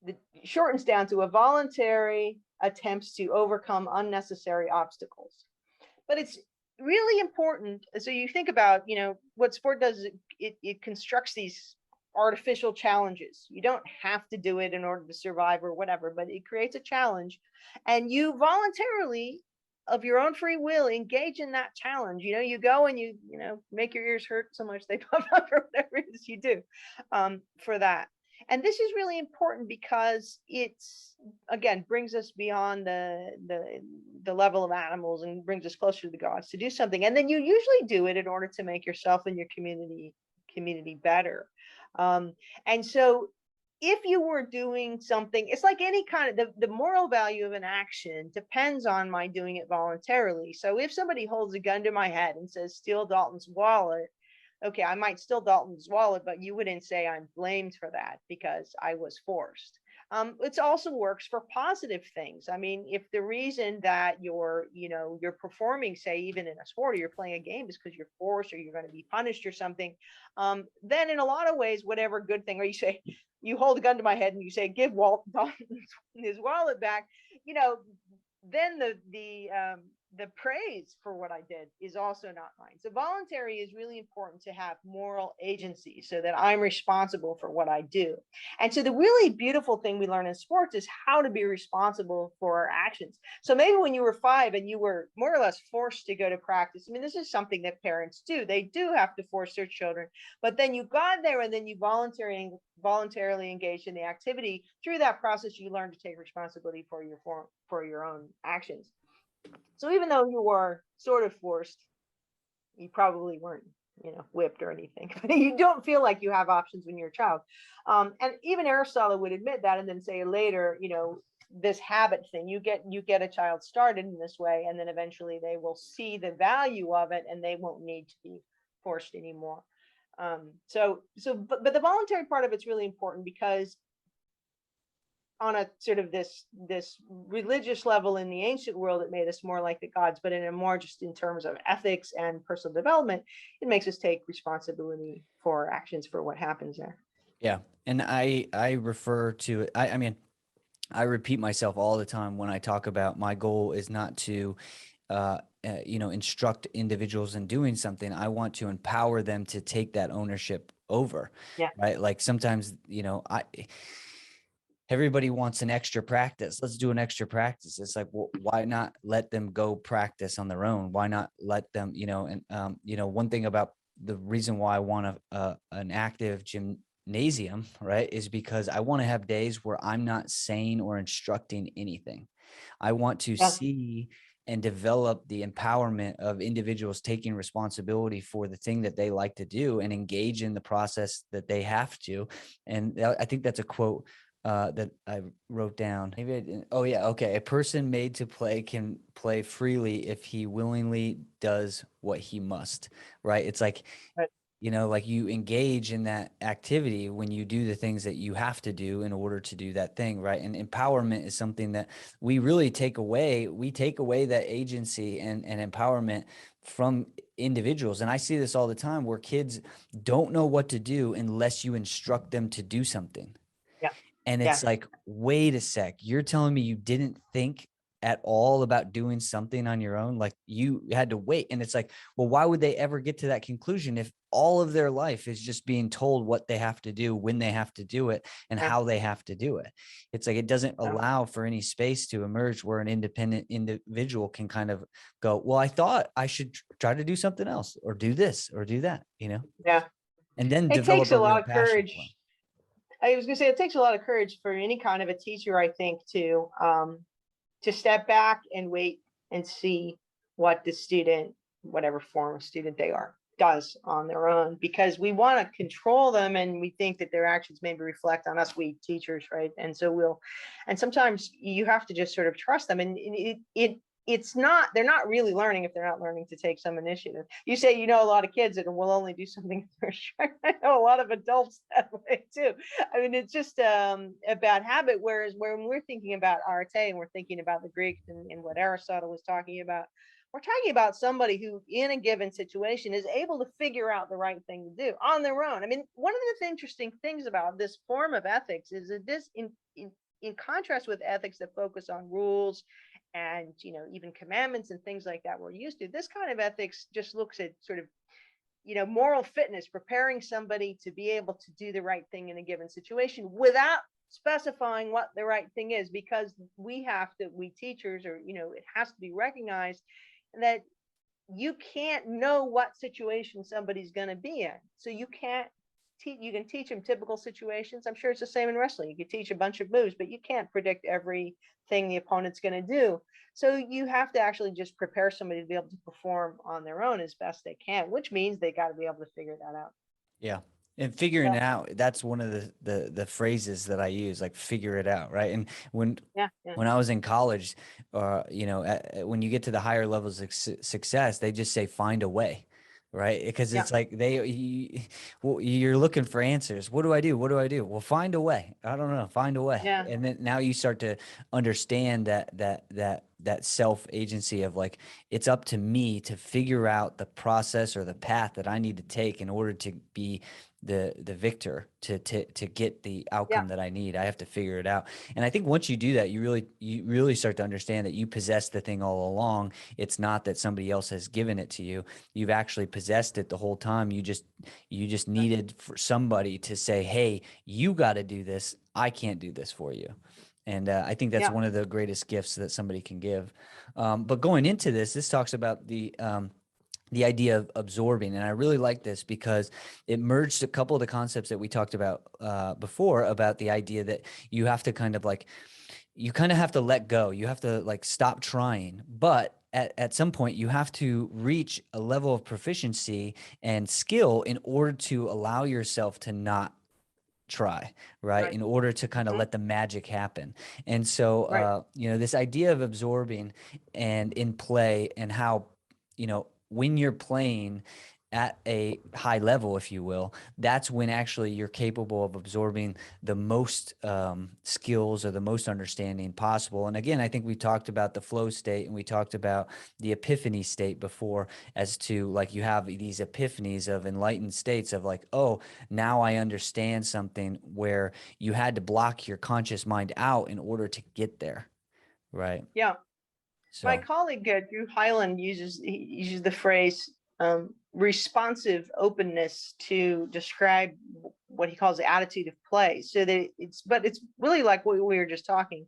the shortens down to a voluntary attempts to overcome unnecessary obstacles. But it's really important. So you think about, what sport does is it constructs these artificial challenges. You don't have to do it in order to survive or whatever, but it creates a challenge, and you voluntarily, of your own free will, engage in that challenge. You go and you make your ears hurt so much they pop up or whatever it is you do for that. And this is really important because it's, again, brings us beyond the level of animals and brings us closer to the gods to do something. And then you usually do it in order to make yourself and your community better. um, and so if you were doing something, it's like any kind of the moral value of an action depends on my doing it voluntarily. So if somebody holds a gun to my head and says steal Dalton's wallet, okay, I might steal Dalton's wallet, but you wouldn't say I'm blamed for that because I was forced. It also works for positive things. I mean, if the reason that you're performing, say, even in a sport, or you're playing a game, is because you're forced or you're going to be punished or something, then in a lot of ways, whatever good thing, or you say, you hold a gun to my head and you say, give Walt Dalton his wallet back, you know, then the praise for what I did is also not mine. So voluntary is really important to have moral agency so that I'm responsible for what I do. And so the really beautiful thing we learn in sports is how to be responsible for our actions. So maybe when you were 5 and you were more or less forced to go to practice, I mean, this is something that parents do. They do have to force their children, but then you got there and then you voluntarily engaged in the activity. Through that process, you learn to take responsibility for your own actions. So even though you were sort of forced, you probably weren't, whipped or anything. But you don't feel like you have options when you're a child. And even Aristotle would admit that, and then say later, this habit thing, you get a child started in this way, and then eventually they will see the value of it, and they won't need to be forced anymore. But the voluntary part of it's really important because on a sort of this religious level in the ancient world, it made us more like the gods, but in a more just in terms of ethics and personal development, it makes us take responsibility for actions, for what happens there. Yeah. And I refer to it. I mean, I repeat myself all the time when I talk about my goal is not to instruct individuals in doing something. I want to empower them to take that ownership over, Yeah. right? Like sometimes, everybody wants an extra practice. Let's do an extra practice. It's like, well, why not let them go practice on their own? Why not let them, one thing about the reason why I want an active gymnasium, right, is because I want to have days where I'm not saying or instructing anything. I want to Yeah. see and develop the empowerment of individuals taking responsibility for the thing that they like to do and engage in the process that they have to. And I think that's a quote that I wrote down. Maybe I didn't. Oh yeah. Okay. A person made to play can play freely if he willingly does what he must, right? It's like, Right. like you engage in that activity when you do the things that you have to do in order to do that thing, right? And empowerment is something that we really take away. We take away that agency and empowerment from individuals. And I see this all the time where kids don't know what to do unless you instruct them to do something. Yeah. And Yeah. it's like, wait a sec, you're telling me you didn't think at all about doing something on your own? Like you had to wait. And it's like, well, why would they ever get to that conclusion if all of their life is just being told what they have to do, when they have to do it, and Yeah. how they have to do it? It's like, it doesn't Yeah. allow for any space to emerge where an independent individual can kind of go, well, I thought I should try to do something else or do this or do that, Yeah. and then It develop takes a a real lot of passion for them. courage. I was gonna say it takes a lot of courage for any kind of a teacher, I think, to step back and wait and see what the student, whatever form of student they are, does on their own, because we want to control them and we think that their actions maybe reflect on us, we teachers, right? And so and sometimes you have to just sort of trust them, and it's not, they're not really learning if they're not learning to take some initiative. You say you know a lot of kids that will only do something if they're sure. I know a lot of adults that way too. I mean, it's just a bad habit. Whereas when we're thinking about arte and we're thinking about the Greeks and what Aristotle was talking about, we're talking about somebody who, in a given situation, is able to figure out the right thing to do on their own. I mean, one of the interesting things about this form of ethics is that this, in contrast with ethics that focus on rules and even commandments and things like that we're used to, this kind of ethics just looks at sort of moral fitness, preparing somebody to be able to do the right thing in a given situation without specifying what the right thing is, because we teachers, or it has to be recognized that you can't know what situation somebody's going to be in. So you can't teach, you can teach them typical situations. I'm sure it's the same in wrestling. You can teach a bunch of moves, but you can't predict everything the opponent's going to do. So you have to actually just prepare somebody to be able to perform on their own as best they can, which means they got to be able to figure that out. Yeah. And figuring Yeah. it out, that's one of the phrases that I use, like figure it out, right? And when Yeah. Yeah. when I was in college, when you get to the higher levels of success, they just say find a way, right? Because Yeah. it's like well, you're looking for answers. What do I do? What do I do? Well, find a way. I don't know. Find a way. Yeah. And then now you start to understand that self agency of like, it's up to me to figure out the process or the path that I need to take in order to be the victor, to get the Yeah. outcome that I need. I have to figure it out. And I think once you do that, you really start to understand that you possess the thing all along. It's not that somebody else has given it to you. You've actually possessed it the whole time. You just needed for somebody to say, hey, you got to do this. I can't do this for you. And I think that's Yeah. one of the greatest gifts that somebody can give. But going into this talks about the idea of absorbing. And I really like this because it merged a couple of the concepts that we talked about before, about the idea that you have to you kind of have to let go. You have to like stop trying. But at some point, you have to reach a level of proficiency and skill in order to allow yourself to not try, right? Right. In order to kind of Mhm. let the magic happen. And so, Right. this idea of absorbing and in play, and how, when you're playing at a high level, if you will, that's when actually you're capable of absorbing the most skills or the most understanding possible. And again, I think we talked about the flow state and we talked about the epiphany state before, as to like, you have these epiphanies of enlightened states of like, oh, now I understand something, where you had to block your conscious mind out in order to get there. Right. Yeah. My So, colleague Drew Hyland uses the phrase responsive openness to describe what he calls the attitude of play. So that it's really like what we were just talking.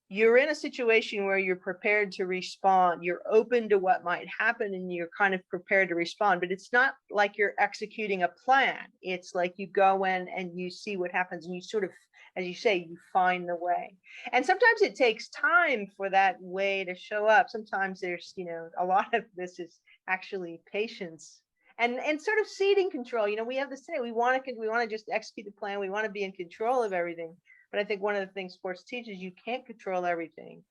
You're in a situation where you're prepared to respond. You're open to what might happen, and you're kind of prepared to respond. But it's not like you're executing a plan. It's like you go in and you see what happens, and you sort of, as you say, you find the way. And sometimes it takes time for that way to show up. Sometimes there's, a lot of this is actually patience and sort of ceding control. We have this today. We want to just execute the plan. We want to be in control of everything. But I think one of the things sports teaches, you can't control everything,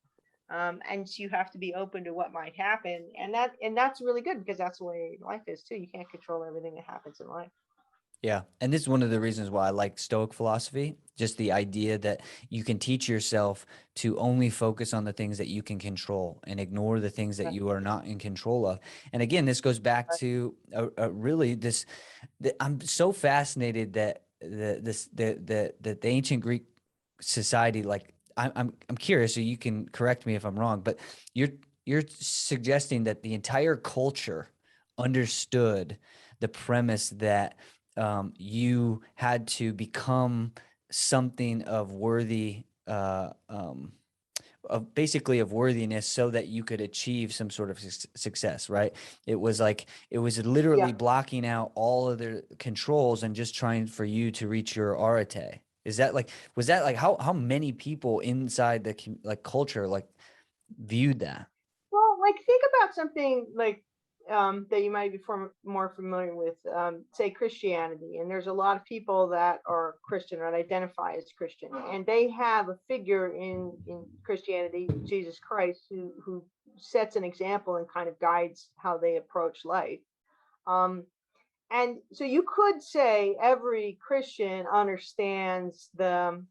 and you have to be open to what might happen, and that's really good, because that's the way life is too. You can't control everything that happens in life. yeah. And this is one of the reasons why I like Stoic philosophy, just the idea that you can teach yourself to only focus on the things that you can control and ignore the things that Right. you are not in control of. And again, this goes back to really I'm so fascinated that the ancient Greek society, like I'm curious, so you can correct me if I'm wrong, but you're suggesting that the entire culture understood the premise that you had to become something of worthy of basically of worthiness so that you could achieve some sort of success, right? It was like it was literally Yeah. blocking out all of the controls and just trying for you to reach your arete. Is that like, was that like how many people inside the like culture like viewed that? Well, like think about something like that you might be more familiar with, say Christianity. And there's a lot of people that are Christian or identify as Christian, and they have a figure in Christianity, Jesus Christ, who sets an example and kind of guides how they approach life. Um, and so you could say every Christian understands the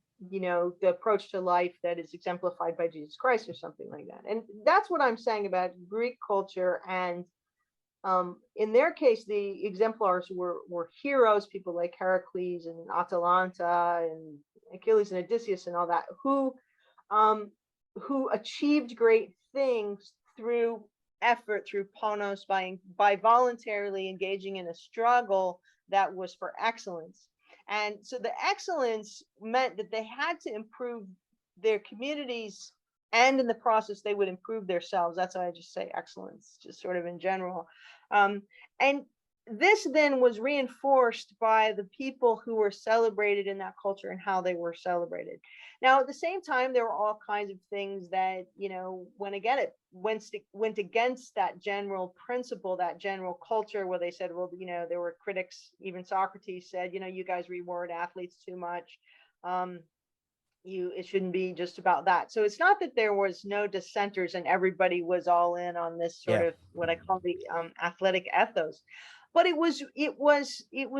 approach to life that is exemplified by Jesus Christ or something like that. And that's what I'm saying about Greek culture. And in their case, the exemplars were heroes, people like Heracles and Atalanta and Achilles and Odysseus and all that, um, who achieved great things through effort, through ponos, by voluntarily engaging in a struggle that was for excellence. And so the excellence meant that they had to improve their communities, and in the process they would improve themselves. That's why I just say excellence, just sort of in general. And this then was reinforced by the people who were celebrated in that culture and how they were celebrated. Now, at the same time, there were all kinds of things that, went against that general principle, that general culture, where they said, well, there were critics, even Socrates said, you guys reward athletes too much. It shouldn't be just about that. So it's not that there was no dissenters and everybody was all in on this sort Yeah. of what I call the athletic ethos, but it was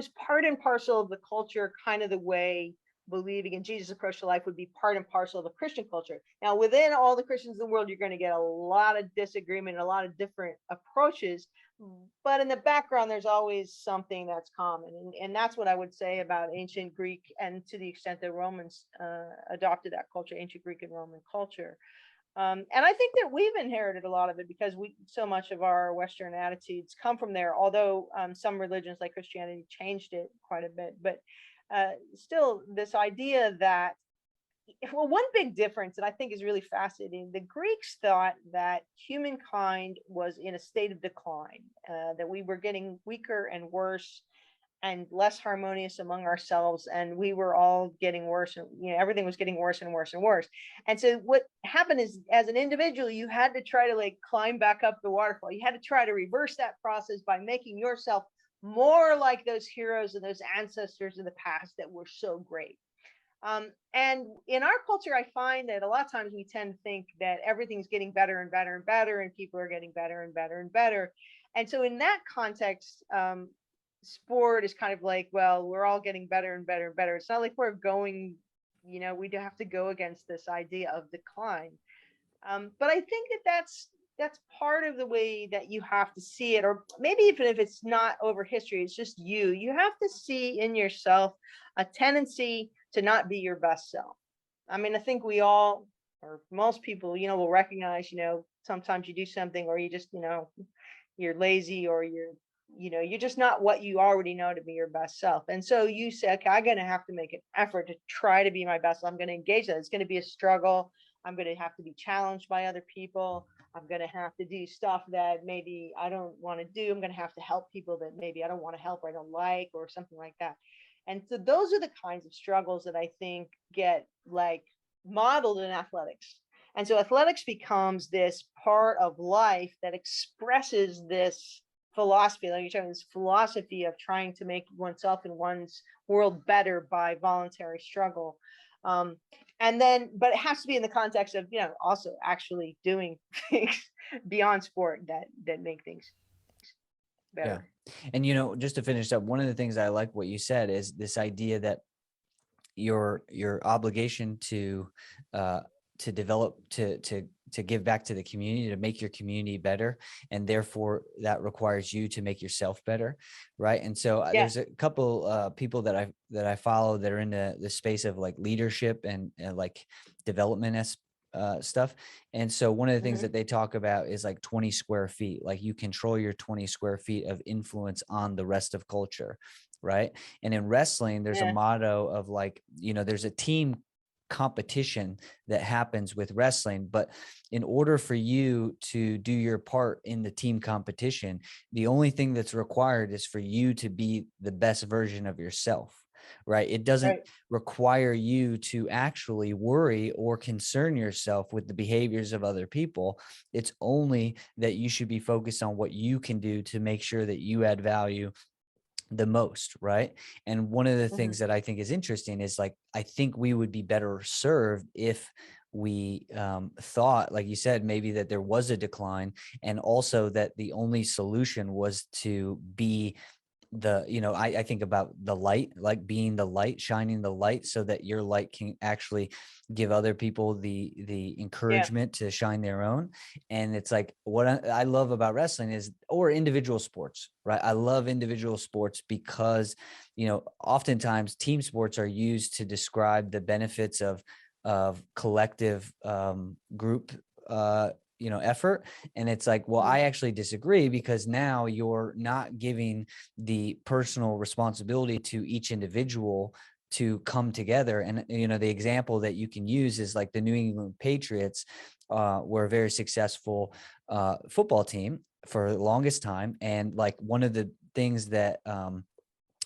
part and parcel of the culture, kind of the way believing in Jesus' approach to life would be part and parcel of a Christian culture. Now, within all the Christians in the world, you're going to get a lot of disagreement, a lot of different approaches, but in the background there's always something that's common. And that's what I would say about ancient Greek, and to the extent that Romans adopted that culture, ancient Greek and Roman culture. And I think that we've inherited a lot of it, because so much of our Western attitudes come from there, although some religions like Christianity changed it quite a bit. But still, this idea that, well, one big difference that I think is really fascinating: the Greeks thought that humankind was in a state of decline, that we were getting weaker and worse and less harmonious among ourselves, and we were all getting worse, and everything was getting worse and worse and worse. And so what happened is, as an individual, you had to try to like climb back up the waterfall. You had to try to reverse that process by making yourself more like those heroes and those ancestors in the past that were so great. And in our culture, I find that a lot of times we tend to think that everything's getting better and better and better, and people are getting better and better and better. And so in that context, sport is kind of like, well, we're all getting better and better and better. It's not like we're going, we do have to go against this idea of decline. But I think that that's part of the way that you have to see it, or maybe even if it's not over history, it's just you have to see in yourself a tendency to not be your best self. I mean, I think we all, or most people, will recognize, sometimes you do something, or you just, you're lazy, or you're just not what you already know to be your best self. And so you say, okay, I'm going to have to make an effort to try to be my best. I'm going to engage that. It's going to be a struggle. I'm going to have to be challenged by other people. I'm going to have to do stuff that maybe I don't want to do. I'm going to have to help people that maybe I don't want to help, or I don't like, or something like that. And so those are the kinds of struggles that I think get like modeled in athletics. And so athletics becomes this part of life that expresses this philosophy, like you're talking, this philosophy of trying to make oneself and one's world better by voluntary struggle. And then, but it has to be in the context of, also actually doing things beyond sport that make things Yeah. better. And, just to finish up, one of the things I like what you said is this idea that your obligation to to develop, to give back to the community, to make your community better, and therefore that requires you to make yourself better, right? And so Yeah. there's a couple people that I follow that are in the space of like leadership and like development as stuff. And so one of the things Hmm. that they talk about is like 20 square feet, like you control your 20 square feet of influence on the rest of culture, right? And in wrestling, there's a Yeah. motto of like, there's a team competition that happens with wrestling, but in order for you to do your part in the team competition, the only thing that's required is for you to be the best version of yourself, right? It doesn't Right. require you to actually worry or concern yourself with the behaviors of other people. It's only that you should be focused on what you can do to make sure that you add value the most, right? And one of the Hmm. things that I think is interesting is like, I think we would be better served if we thought, like you said, maybe that there was a decline, and also that the only solution was to be I think about the light, like being the light, shining the light so that your light can actually give other people the Yeah. encouragement to shine their own. And it's like what I love about wrestling is, or individual sports, right? I love individual sports because oftentimes team sports are used to describe the benefits of collective group effort. And it's like, well, Hmm. I actually disagree, because now you're not giving the personal responsibility to each individual to come together. And the example that you can use is like the New England Patriots were a very successful football team for the longest time. And like one of the things that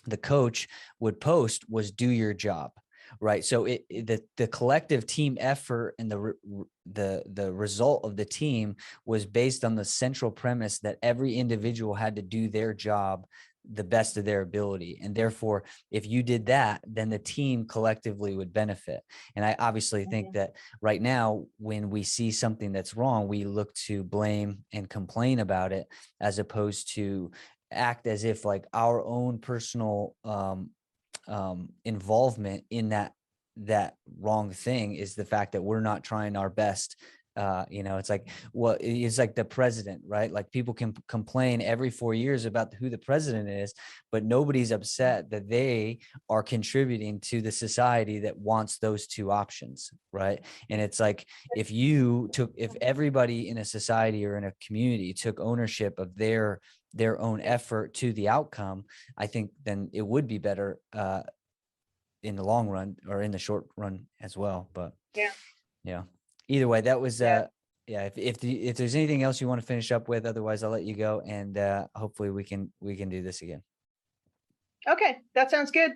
the coach would post was "do your job," right? So the collective team effort and the result of the team was based on the central premise that every individual had to do their job the best of their ability, and therefore if you did that, then the team collectively would benefit. And I obviously think Hmm. that right now, when we see something that's wrong, we look to blame and complain about it, as opposed to act as if like our own personal involvement in that wrong thing is the fact that we're not trying our best. It's like, well, it's like the president, right? Like people can complain every 4 years about who the president is, but nobody's upset that they are contributing to the society that wants those two options, right? And it's like, if everybody in a society or in a community took ownership of their own effort to the outcome, I think then it would be better in the long run, or in the short run as well. But Yeah. yeah, either way, that was Yeah. yeah. If there's anything else you want to finish up with, otherwise I'll let you go, and hopefully we can do this again. Okay. That sounds good.